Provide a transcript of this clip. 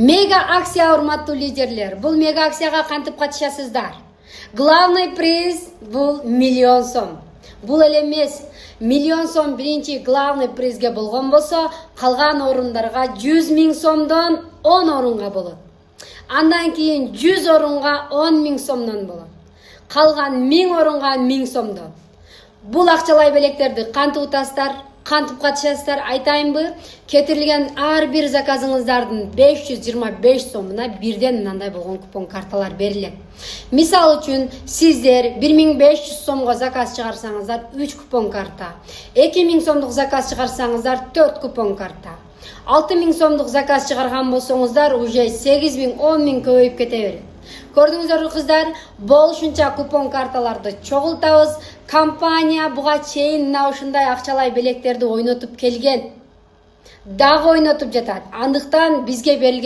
Мега акция, урматтуу лидерлер. Бул мега акцияга кантип катышасыздар? Главный приз бул 1 миллион сом. Бул эле эмес, 1 миллион сом биринчи главный призге болгон болсо, калган орундарга 100 000 сомдон 10 орунга болот. Андан кийин 100 орунга 10 000 сомдон болот. Калган 1000 орунга 1000 сомдон. Бул акчалай белектерди кантип утасыздар? Кантип катышасыздар айтайынбы? Кетирилген ар бир заказыңыздардын 525 сомуна бирден мындай болгон купон карталар берилет. Мисал үчүн, сиздер 1500 сомго заказ чыгарсаңыздар 3 купон карта, 2000 сомдук заказ чыгарсаңыздар 4 купон карта, 6000 сомдук заказ чыгарган болсоңуздар уже 8000, 10000 көбөйүп кете берет. Көрдүңүздөрбү кыздар, болушунча купон карталарды чогултабыз. Компания буга чейин мына ушундай акчалай белектерди ойнотуп келген. Дагы ойнотуп жатат. Андыктан бизге берилген